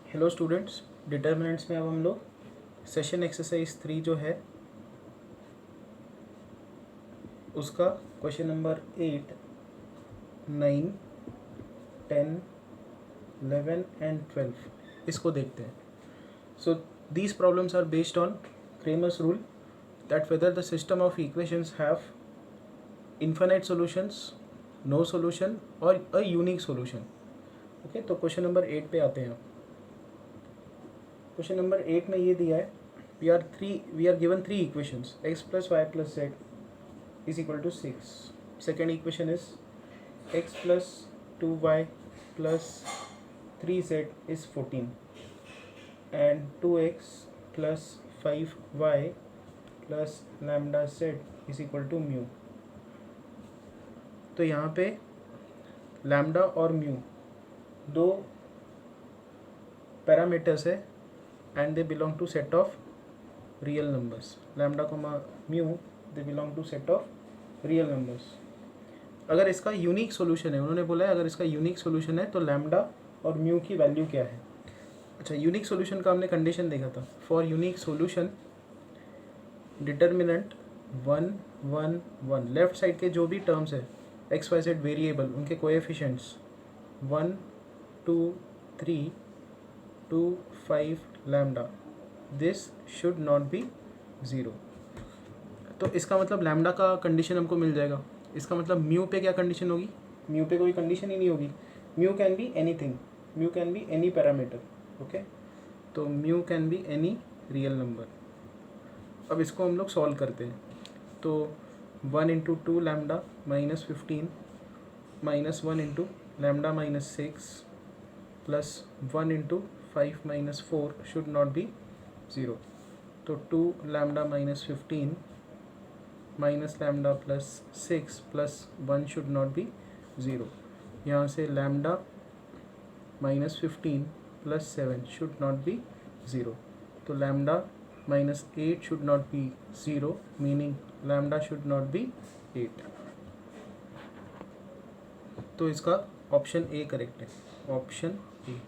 Hello students, determinants में अब हम लोग सेशन एक्सरसाइज 3 जो है उसका क्वेश्चन नंबर 8, 9, 10, 11 एंड 12 इसको देखते हैं. So these problems are based on Cramer's rule that whether the system of equations have infinite solutions, no solution और अ यूनिक सॉल्यूशन. ओके, तो क्वेश्चन नंबर 8 पे आते हैं. क्वेश्चन नंबर 8 में ये दिया है, we are given three equations, x plus y plus z is equal to 6. Second equation is x plus 2y plus 3z is 14 and 2x plus 5y plus lambda z is equal to mu. तो यहाँ पे lambda और mu दो parameters है and they belong to set of real numbers. Lambda comma mu they belong to set of real numbers. अगर इसका unique solution है, उन्होंने बोला है अगर इसका यूनिक सॉल्यूशन है तो लैम्डा और म्यू की वैल्यू क्या है. अच्छा, यूनिक सॉल्यूशन का हमने कंडीशन देखा था. For unique solution determinant 1 1 1, left side के जो भी टर्म्स है एक्स वाई जेड वेरिएबल उनके coefficients 1 2 3 2 5 lambda, this should not be zero. तो इसका मतलब लैम्डा का कंडीशन हमको मिल जाएगा. इसका मतलब म्यू पे क्या कंडीशन होगी? म्यू पे कोई कंडीशन ही नहीं होगी. Mu can be anything, mu can be any parameter. Okay, तो mu can be any real number. अब इसको हम लोग सॉल्व करते हैं. तो 1 into 2 lambda minus 15 minus 1 into lambda minus 6 plus 1 into 5 minus 4 should not be 0. तो 2 lambda minus 15 minus lambda plus 6 plus 1 should not be 0. यहाँ से lambda minus 15 plus 7 should not be 0. तो lambda minus 8 should not be 0, meaning lambda should not be 8. तो इसका option A correct है. Option A.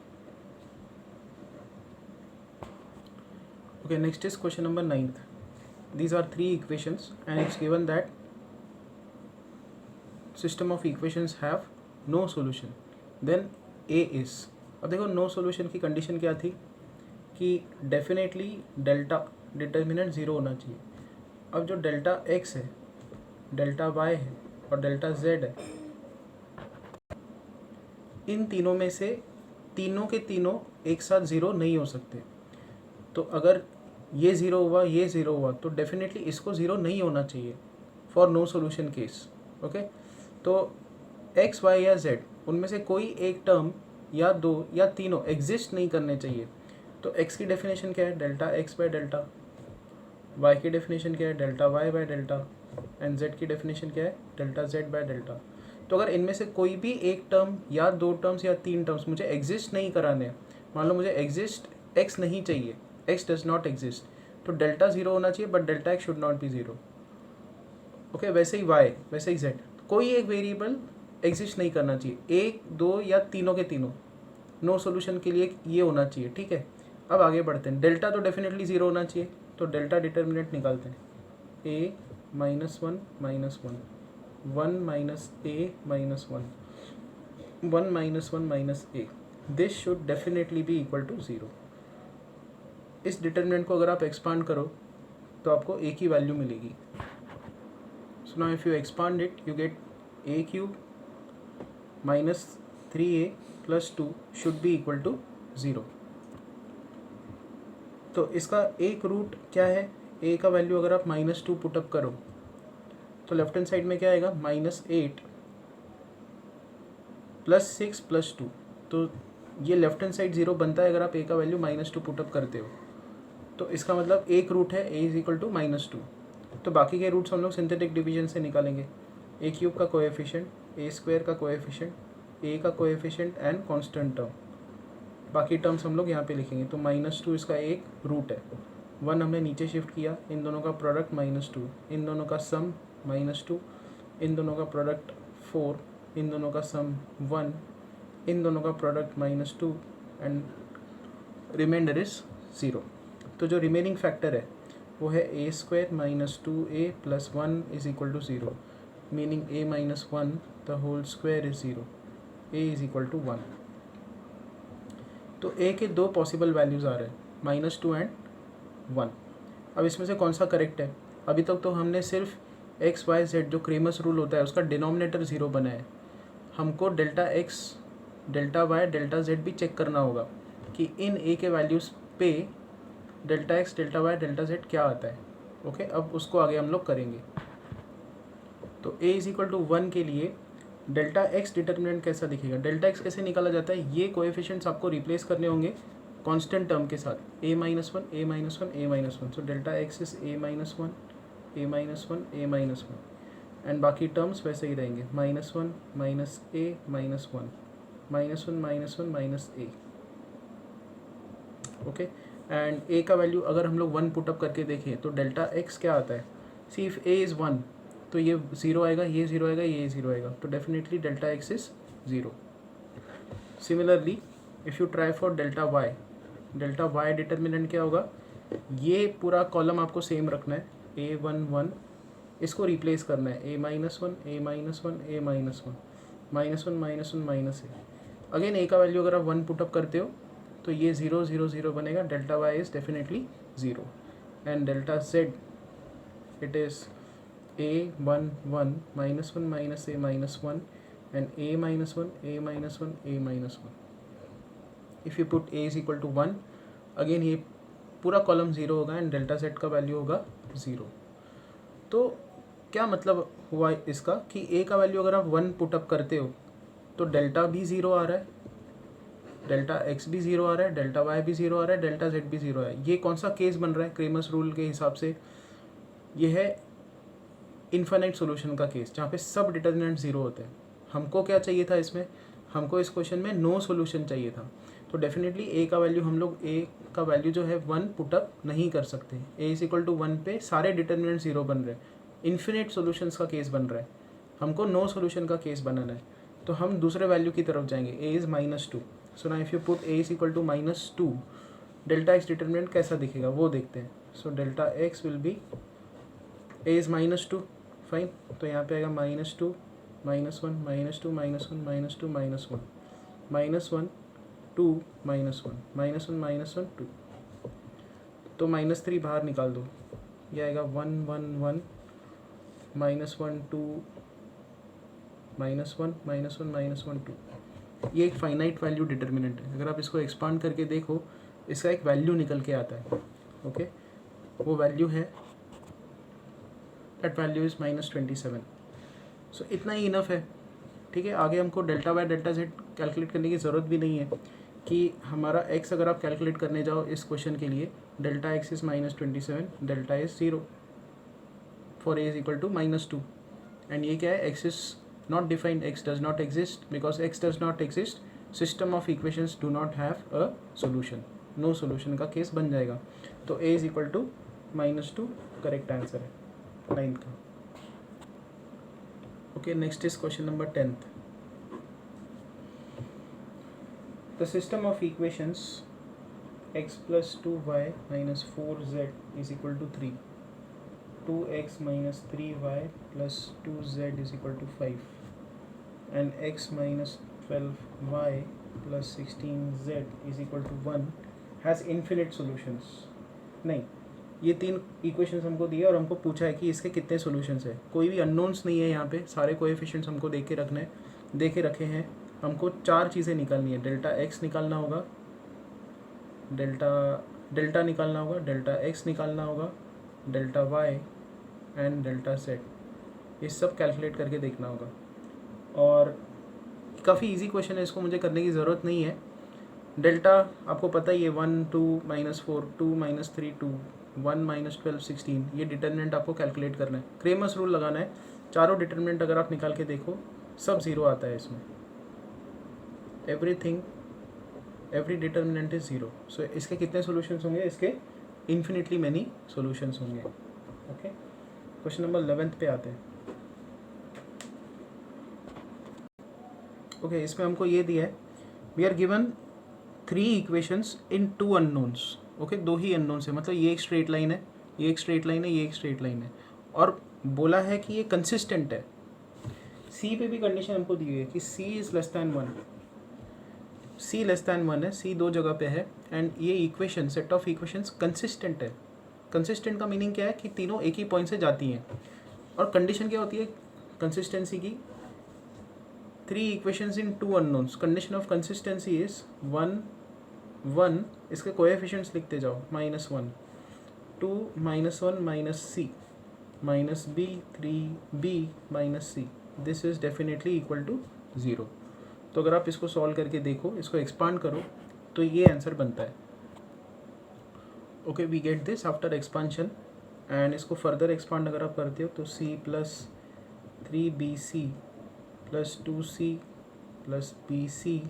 Okay, next is question number 9th. These are three equations and it's given that system of equations have no solution. Then A is. अब देखो no solution की condition क्या थी कि definitely delta determinant zero होना चाहिए. अब जो डेल्टा x है, डेल्टा y है और डेल्टा z है, इन तीनों में से तीनों के तीनों एक साथ ज़ीरो नहीं हो सकते. तो अगर ये ज़ीरो हुआ, ये ज़ीरो हुआ, तो डेफिनेटली इसको ज़ीरो नहीं होना चाहिए for no solution case. Okay, तो एक्स वाई या जेड उनमें से कोई एक टर्म या दो या तीनों एग्जिस्ट नहीं करने चाहिए. तो एक्स की डेफिनेशन क्या है? Delta X by delta. Y की डेफिनेशन क्या है? Delta Y by delta. And Z की डेफिनेशन क्या है? Delta Z by delta. तो अगर इनमें से कोई भी एक टर्म या दो टर्म्स या तीन टर्म्स मुझे एग्जिस्ट नहीं कराने हैं, मान लो मुझे एग्जिस्ट एक्स नहीं चाहिए, x does not exist, तो डेल्टा ज़ीरो होना चाहिए but delta x should not be zero. Okay, वैसे ही y, वैसे ही z, कोई एक वेरिएबल एग्जिस्ट नहीं करना चाहिए. एक दो या तीनों के तीनों नो सॉल्यूशन के लिए ये होना चाहिए. ठीक है, अब आगे बढ़ते हैं. डेल्टा तो डेफिनेटली ज़ीरो होना चाहिए, तो डेल्टा डिटर्मिनेंट निकालते हैं. a minus 1 minus 1 1 minus a minus 1 1 minus 1 minus a, this should definitely be equal to zero. इस डिटर्मिनेंट को अगर आप एक्सपांड करो तो आपको ए की वैल्यू मिलेगी. So now if you expand it you get a cube minus 3a plus 2 should be equal to 0. तो इसका एक रूट क्या है? ए का वैल्यू अगर आप माइनस 2 पुटअप करो तो लेफ्ट हैंड साइड में क्या आएगा? Minus 8 plus 6 plus 2. तो ये लेफ्ट हैंड साइड 0 बनता है अगर आप ए का वैल्यू माइनस 2 पुटअप करते हो. तो इसका मतलब एक रूट है a is equal to minus 2. तो बाकी के रूट्स हम लोग सिंथेटिक डिवीजन से निकालेंगे. ए क्यूब का कोएफिशिएंट, ए स्क्वायर का कोएफिशिएंट, ए का कोएफिशिएंट एंड कांस्टेंट टर्म. बाकी टर्म्स हम लोग यहाँ पे लिखेंगे. तो माइनस 2 इसका एक रूट है. 1 हमने नीचे शिफ्ट किया, इन दोनों का प्रोडक्ट माइनस 2, इन दोनों का सम माइनस 2, इन दोनों का प्रोडक्ट 4, इन दोनों का सम 1, इन दोनों का product minus 2 and remainder is 0। तो जो रिमेनिंग फैक्टर है वो है a square minus 2a plus 1 is equal to 0, meaning a minus 1 the whole square is 0, a is equal to 1। तो a के दो पॉसिबल वैल्यूज़ आ रहे हैं, -2 एंड 1। अब इसमें से कौन सा करेक्ट है? अभी तक तो हमने सिर्फ एक्स वाई जेड जो क्रेमर्स रूल होता है उसका डिनोमिनेटर 0 बना है। हमको delta X, delta Y, delta Z भी चेक करना होगा कि इन ए के वैल्यूज़ पे delta X, delta Y, delta Z क्या आता है। ओके, अब उसको आगे हम लोग करेंगे। तो a इज इक्वल टू 1 के लिए डेल्टा एक्स डिटर्मिनेंट कैसा दिखेगा? डेल्टा एक्स कैसे निकाला जाता है? ये कोएफिशिएंट्स आपको रिप्लेस करने होंगे कांस्टेंट टर्म के साथ, a minus 1, a minus 1, a minus 1। So delta x is a minus 1, a minus 1, a minus 1 and बाकी टर्म्स वैसे ही रहेंगे, -1 minus a minus 1, -1 minus 1 minus a। Okay, and a का value अगर हम लोग 1 पुटअप करके देखें तो डेल्टा x क्या आता है? सी इफ a इज़ 1 तो ये 0 आएगा, ये 0 आएगा, ये 0 आएगा, तो definitely delta x is 0। Similarly if you try for delta y determinant क्या होगा? ये पूरा कॉलम आपको सेम रखना है, a1 1, इसको रिप्लेस करना है a minus 1, a minus 1, a minus 1, -1 minus 1 minus a। Again a का वैल्यू अगर आप 1 पुटअप करते हो तो ये 0 0 0 बनेगा, delta y is definitely 0 and delta z it is a1 1 -1 minus a minus 1 and a minus 1, a minus 1, a minus 1। If you put a is equal to 1, again ये पूरा कॉलम 0 होगा एंड डेल्टा z का value होगा 0। तो क्या मतलब हुआ इसका कि a का वैल्यू अगर आप 1 पुटअप करते हो तो डेल्टा भी 0 आ रहा है, डेल्टा x भी 0 आ रहा है, डेल्टा y भी 0 आ रहा है, डेल्टा z भी 0 है। ये कौन सा केस बन रहा है क्रेमर्स रूल के हिसाब से? ये है इन्फाइनाइट सॉल्यूशन का केस, जहाँ पे सब डिटर्मिनेंट 0 होते हैं। हमको क्या चाहिए था इसमें? हमको इस क्वेश्चन में नो सॉल्यूशन चाहिए था। तो डेफिनेटली a का वैल्यू हम लोग a का वैल्यू जो है 1 पुटअप नहीं कर सकते। a इज इक्वल टू 1 पे सारे डिटर्मिनेंट 0 बन रहे हैं, इन्फिनिट सॉल्यूशंस का केस बन रहा है। हमको नो सॉल्यूशन का केस बनाना है, तो हम दूसरे वैल्यू की तरफ जाएंगे, a इज़ -2। सो ना if you put a is equal to -2, delta X determinant कैसा दिखेगा वो देखते हैं। So delta X will be a is -2, fine, तो यहाँ पे आएगा -2 -1 -2 -1 -2 -1 -1 2 -1 -1 2, तो -3 बाहर निकाल दो, ये आएगा 1 1 1 -1 2 -1 -1 -1 2। ये एक फाइनाइट वैल्यू डिटर्मिनेंट है। अगर आप इसको एक्सपांड करके देखो, इसका एक वैल्यू निकल के आता है। ओके, वो वैल्यू है, दैट वैल्यू इज़ -27। सो इतना ही इनफ है। ठीक है, आगे हमको delta Y delta Z calculate करने की ज़रूरत भी नहीं है कि हमारा x अगर आप कैलकुलेट करने जाओ इस क्वेश्चन के लिए, delta x is -27, delta is 0 for a is equal to -2 and ये क्या है? x is not defined, x does not exist, because x does not exist system of equations do not have a solution, no solution का case बन जाएगा। तो a is equal to -2 correct answer है 9th का। Okay, next is question number 10th. The system of equations x plus 2y minus 4z is equal to 3, 2x minus 3y plus 2z is equal to 5, and x minus 12y plus 16z is equal to 1 has infinite solutions। नहीं, ये 3 equations हमको दिए और हमको पूछा है कि इसके कितने सॉल्यूशंस है। कोई भी अननोन्स नहीं है यहाँ पे, सारे कोएफिशिएंट्स हमको दे के रखे हैं। हमको 4 चीज़ें निकालनी है, डेल्टा एक्स निकालना होगा, डेल्टा निकालना होगा, डेल्टा एक्स निकालना होगा, delta Y and delta Z. ये सब कैलकुलेट करके देखना होगा और काफ़ी इजी क्वेश्चन है, इसको मुझे करने की ज़रूरत नहीं है। डेल्टा आपको पता ही है, 1 2 -4 2 -3 2 1 -12 16, ये डिटर्मिनेंट आपको कैलकुलेट करना है, क्रेमर्स रूल लगाना है। चारों डिटर्मिनेंट अगर आप निकाल के देखो सब 0 आता है इसमें, एवरी डिटर्मिनेंट इज 0। सो इसके कितने सॉल्यूशंस होंगे? इसके इन्फिनिटली मैनी सॉल्यूशंस होंगे। ओके, क्वेश्चन नंबर 11th पे आते हैं। ओके, इसमें हमको ये दिया है, we are given 3 equations in 2 unknowns. Okay, 2 ही अननोन्स है, मतलब ये एक स्ट्रेट लाइन है, ये एक स्ट्रेट लाइन है, ये एक स्ट्रेट लाइन है, और बोला है कि ये कंसिस्टेंट है। सी पे भी कंडीशन हमको दी हुई है कि C is less than 1, C less than 1 है, सी 2 जगह पे है, एंड ये equation, set of equations consistent है। कंसिस्टेंट का मीनिंग क्या है कि तीनों एक ही पॉइंट से जाती हैं। और कंडीशन क्या होती है कंसिस्टेंसी की? 3 equations in 2 unknowns. Condition of consistency is 1 1, इसके कोएफिशिएंट्स लिखते जाओ, -1 2 -1 minus C minus B 3b minus C, this is definitely equal to 0। तो अगर आप इसको सॉल्व करके देखो, इसको एक्सपांड करो, तो ये आंसर बनता है। Okay, we get this after expansion, and इसको फर्दर एक्सपांड अगर आप करते हो तो c plus 3bc plus 2c plus bc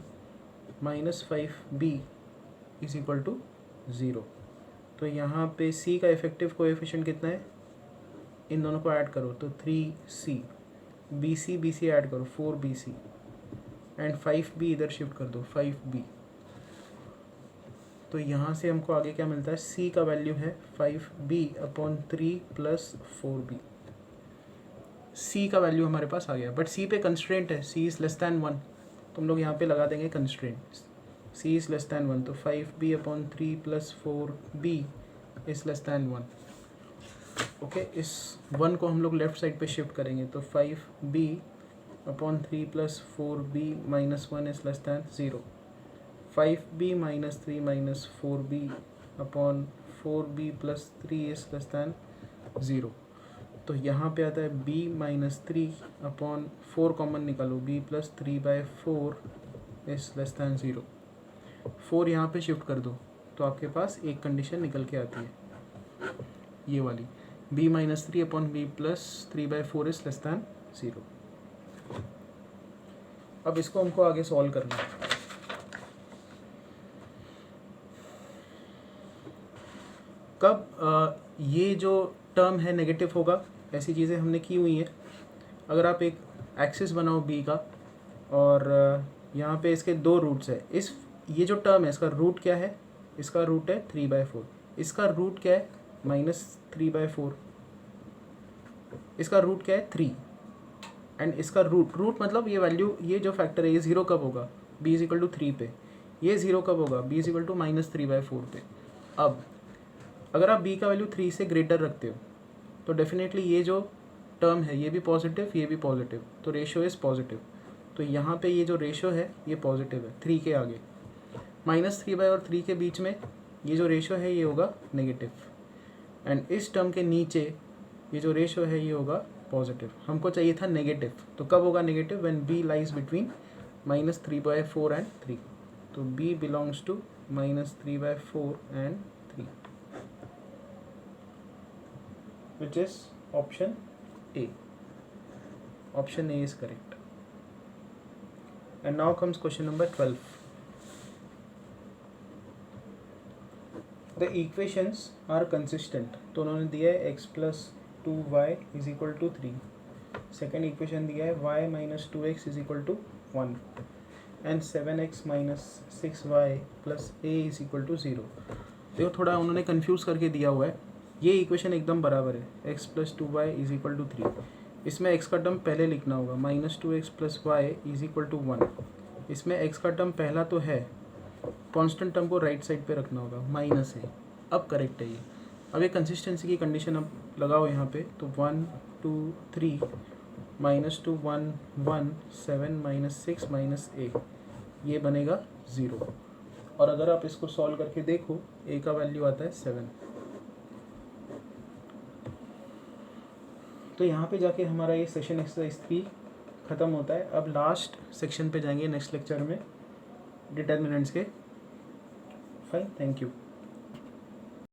minus 5b is equal to 0। तो यहाँ पे c का इफेक्टिव कोएफिशिएंट कितना है, इन दोनों को ऐड करो तो 3c, bc ऐड करो 4bc, एंड 5b इधर शिफ्ट कर दो 5b। तो यहाँ से हमको आगे क्या मिलता है, c का वैल्यू है 5b/3 प्लस 4b। c का वैल्यू हमारे पास आ गया, बट c पे कंस्ट्रेंट है, c इज़ लेस दैन 1, तो हम लोग यहाँ पे लगा देंगे constraint, c is less than 1, तो 5b/3 plus 4b is less than 1। Okay, इस 1 को हम लोग लेफ्ट साइड पे शिफ्ट करेंगे, तो 5b/3 plus 4b minus 1 is less then 0। 5b minus 3 minus 4b/4b plus 3 is less then 0। तो यहाँ पे आता है b माइनस 3/4 कॉमन निकालो, b plus 3/4 is less then 0। 4 यहाँ पे शिफ्ट कर दो, तो आपके पास एक कंडीशन निकल के आती है, ये वाली, b minus 3/b plus 3/4 is less then 0। अब इसको हमको आगे सॉल्व करना है। कब ये जो टर्म है नेगेटिव होगा, ऐसी चीज़ें हमने की हुई हैं। अगर आप एक एक्सिस बनाओ b का, और यहाँ पे इसके 2 रूट्स है, ये जो टर्म है इसका रूट क्या है, इसका रूट है 3/4, इसका रूट क्या है -3/4, इसका रूट क्या है 3, एंड इसका रूट मतलब ये वैल्यू, ये जो फैक्टर है ये 0 कब होगा, b इज इक्वल टू 3 पे, ये 0 कब होगा, b इज इक्वल टू -3/4 पे। अब अगर आप b का वैल्यू 3 से ग्रेटर रखते हो, तो डेफिनेटली ये जो टर्म है ये भी पॉजिटिव, ये भी पॉजिटिव, तो रेशियो इज़ पॉजिटिव। तो यहाँ पे ये जो रेशियो है ये पॉजिटिव है 3 के आगे, -3 और 3 के बीच में ये जो रेशियो है ये होगा नेगेटिव, एंड इस टर्म के नीचे ये जो रेशियो है ये होगा पॉजिटिव। हमको चाहिए था नेगेटिव, तो कब होगा negative, when b lies between -3/4 and 3। तो b belongs to -3/4 and 3, which is option A. Option A is correct. And now comes question number 12. The equations are consistent. तो उन्होंने दिया है x plus 2y is equal to 3. Second equation दिया है y minus 2x is equal to 1. And 7x minus 6y plus a is equal to 0. देखो थोड़ा उन्होंने confuse करके दिया हुआ है। ये इक्वेशन एकदम बराबर है, x plus 2y is equal to 3। इसमें x का टर्म पहले लिखना होगा, -2x plus y is equal to 1। इसमें x का टर्म पहला तो है, कांस्टेंट टर्म को राइट साइड पे रखना होगा, माइनस है। अब करेक्ट है ये। अब ये कंसिस्टेंसी की कंडीशन अब लगाओ यहाँ पे, तो 1 2 3 -2 1 1 7 -6 -a, ये बनेगा 0। और अगर आप इसको सॉल्व करके देखो, a का वैल्यू आता है 7। तो यहाँ पे जाके हमारा ये सेशन एक्सरसाइज 3 ख़त्म होता है। अब लास्ट सेक्शन पे जाएंगे नेक्स्ट लेक्चर में, डिटर्मिनेंट्स के। Fine, thank you.